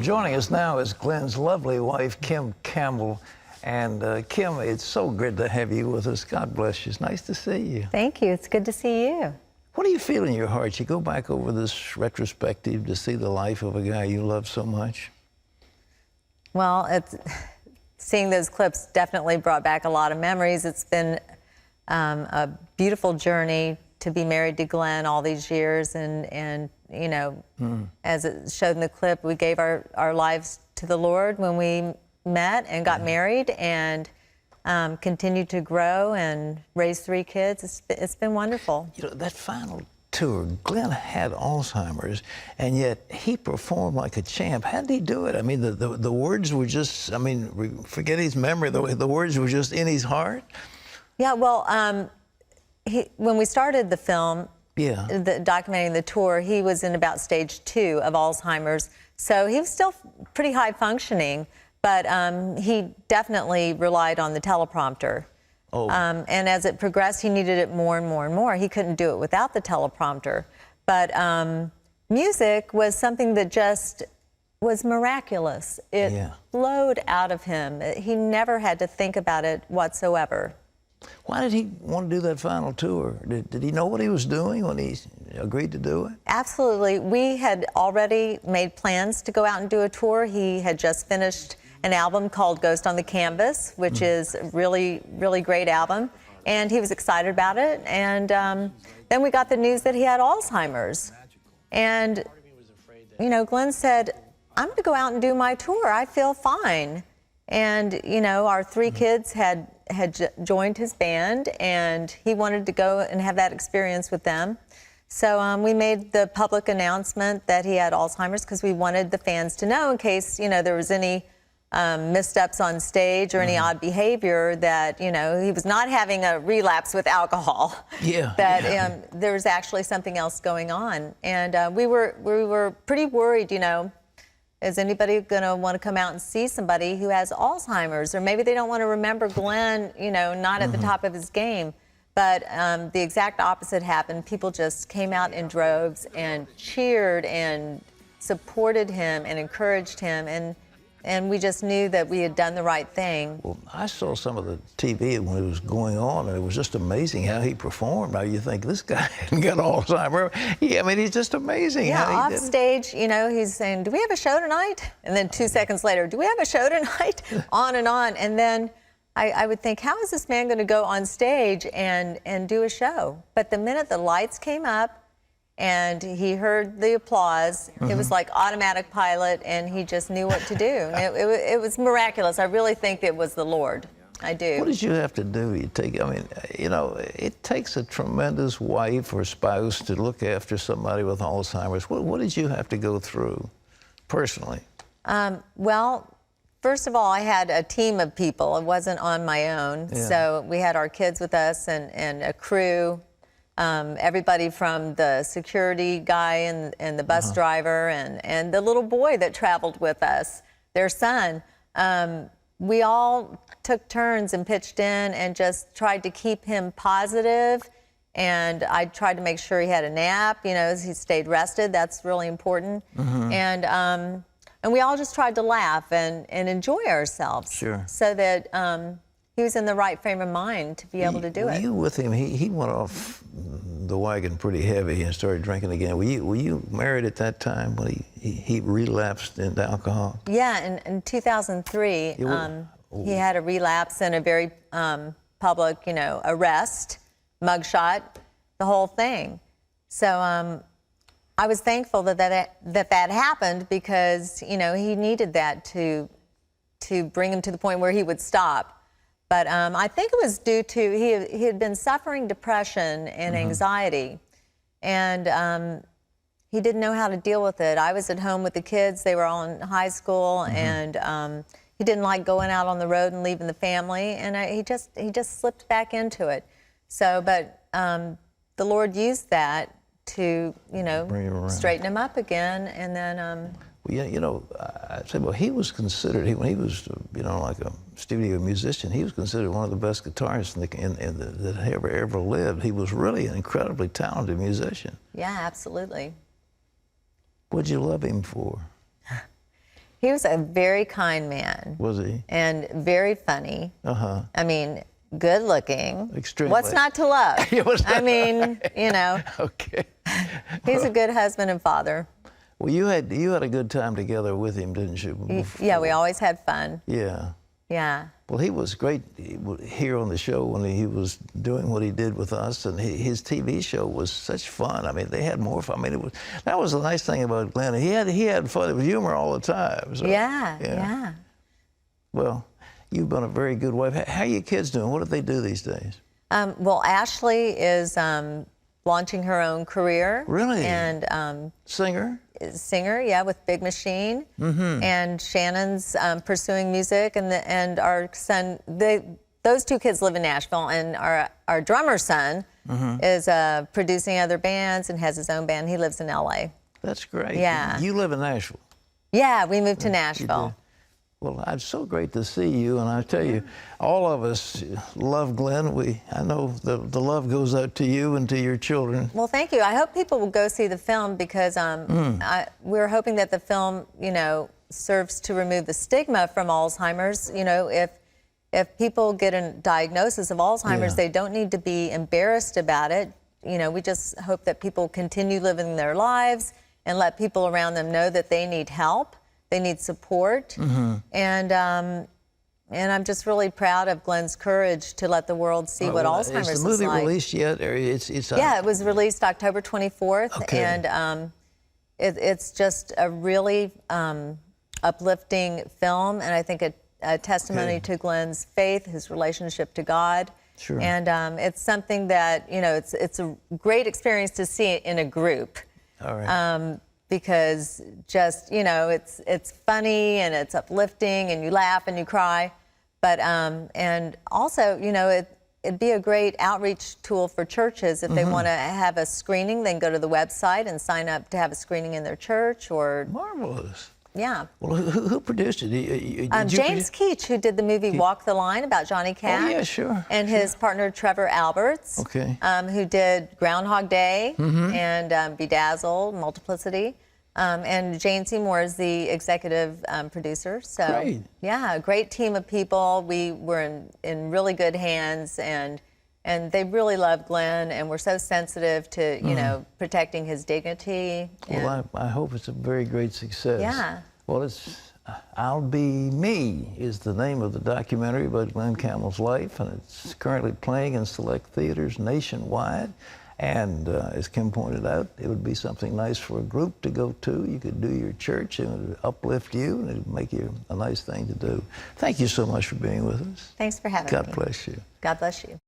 Joining us now is Glen's lovely wife, Glen Campbell. And Kim, it's so good to have you with us. God bless you. It's nice to see you. Thank you. It's good to see you. What do you feel in your heart? You go back over this retrospective to see the life of a guy you love so much. Well, seeing those clips definitely brought back a lot of memories. It's been a beautiful journey to be married to Glen all these years, and you know, as it showed in the clip, we gave our lives to the Lord when we met and got married, and continued to grow and raise 3 kids. It's been wonderful. You know, that final tour, Glen had Alzheimer's, and yet he performed like a champ. How did he do it? I mean, the words were just, I mean, forget his memory, the words were just in his heart. Yeah, well, when we started the film, documenting the tour, he was in about stage 2 of Alzheimer's, so he was still pretty high functioning, but he definitely relied on the teleprompter. And as it progressed, he needed it more and more and more. He couldn't do it without the teleprompter. But music was something that just was miraculous. It flowed out of him. He never had to think about it whatsoever. Why did he want to do that final tour? Did he know what he was doing when he agreed to do it? Absolutely. We had already made plans to go out and do a tour. He had just finished an album called Ghost on the Canvas, which is a really, really great album. And he was excited about it. And then we got the news that he had Alzheimer's. And, you know, Glen said, I'm going to go out and do my tour. I feel fine. And, you know, our 3 kids had joined his band, and he wanted to go and have that experience with them. So we made the public announcement that he had Alzheimer's because we wanted the fans to know, in case, you know, there was any missteps on stage or any odd behavior, that, you know, he was not having a relapse with alcohol. That there was actually something else going on. And we were pretty worried, you know, is anybody going to want to come out and see somebody who has Alzheimer's? Or maybe they don't want to remember Glen, you know, not at the top of his game. But the exact opposite happened. People just came out in droves and cheered and supported him and encouraged him. And we just knew that we had done the right thing. Well, I saw some of the TV when it was going on, and it was just amazing how he performed. Now you think, this guy hadn't got Alzheimer's. I mean, he's just amazing how he did it. Off stage, you know, he's saying, do we have a show tonight? And then 2 seconds later, do we have a show tonight? On and on. And then I would think, how is this man going to go on stage and do a show? But the minute the lights came up, and he heard the applause, it was like automatic pilot, and he just knew what to do. It was miraculous. I really think it was the Lord. I do. What did you have to do? I mean, you know, it takes a tremendous wife or spouse to look after somebody with Alzheimer's. What did you have to go through, personally? Well, first of all, I had a team of people. It wasn't on my own. So we had our kids with us and a crew. Everybody from the security guy and the bus driver and the little boy that traveled with us, their son. We all took turns and pitched in and just tried to keep him positive. And I tried to make sure he had a nap, you know, he stayed rested. That's really important. And we all just tried to laugh and enjoy ourselves. So that he was in the right frame of mind to be able to do it. Were you with him? He went off the wagon pretty heavy and started drinking again. Were you married at that time when he relapsed into alcohol? Yeah, in 2003, he had a relapse and a very public, you know, arrest, mugshot, the whole thing. So I was thankful that happened, because, you know, he needed that to bring him to the point where he would stop. But I think it was due to, he had been suffering depression and anxiety, and he didn't know how to deal with it. I was at home with the kids. They were all in high school, and he didn't like going out on the road and leaving the family, and he just slipped back into it. So, but the Lord used that to, you know, straighten him up again, and then... Well, you know, I said, well, he was considered, when he was, you know, like a studio musician, he was considered one of the best guitarists that ever lived. He was really an incredibly talented musician. Yeah, absolutely. What'd you love him for? He was a very kind man. Was he? And very funny. Uh-huh. I mean, good looking. Extremely. What's not to love? I mean, you know. Okay. He's a good husband and father. Well, you had a good time together with him, didn't you? Yeah, we always had fun. Yeah. Yeah. Well, he was great here on the show when he was doing what he did with us, and his TV show was such fun. I mean, they had more fun. I mean, that was the nice thing about Glenn. He had fun. It was humor all the time. So, yeah. Well, you've been a very good wife. How are your kids doing? What do they do these days? Well, Ashley is launching her own career. Really? And singer? Singer, yeah, with Big Machine. Mm-hmm. And Shannon's pursuing music, and our son, those two kids live in Nashville, and our drummer son is producing other bands and has his own band. He lives in LA. That's great. Yeah. You live in Nashville? Yeah, we moved to Nashville. Well, it's so great to see you, and I tell you, all of us love Glenn. I know the love goes out to you and to your children. Well, thank you. I hope people will go see the film because we're hoping that the film, you know, serves to remove the stigma from Alzheimer's. You know, if people get a diagnosis of Alzheimer's, they don't need to be embarrassed about it. You know, we just hope that people continue living their lives and let people around them know that they need help. They need support, and I'm just really proud of Glenn's courage to let the world see what Alzheimer's is like. Is the movie released yet, or it's Yeah, it was released October 24th, and it's just a really uplifting film, and I think a testimony to Glenn's faith, his relationship to God. Sure. And it's something that, you know, it's a great experience to see it in a group. All right. Because just, you know, it's funny and it's uplifting and you laugh and you cry, but and also, you know, it'd be a great outreach tool for churches if they want to have a screening. They can go to the website and sign up to have a screening in their church. Or marvelous. Yeah. Well, who produced it? Did James Keach, who did the movie Walk the Line about Johnny Cash. Oh, yeah, sure. And his partner Trevor Alberts, who did Groundhog Day and Bedazzled, Multiplicity. And Jane Seymour is the executive producer. So, great. Yeah, a great team of people. We were in really good hands, and they really love Glenn, and we're so sensitive to, you know, protecting his dignity. Well, I hope it's a very great success. Yeah. Well, it's I'll Be Me is the name of the documentary about Glen Campbell's life, and it's currently playing in select theaters nationwide. And as Kim pointed out, it would be something nice for a group to go to. You could do your church, and it would uplift you, and it would make you a nice thing to do. Thank you so much for being with us. Thanks for having me. God bless you. God bless you.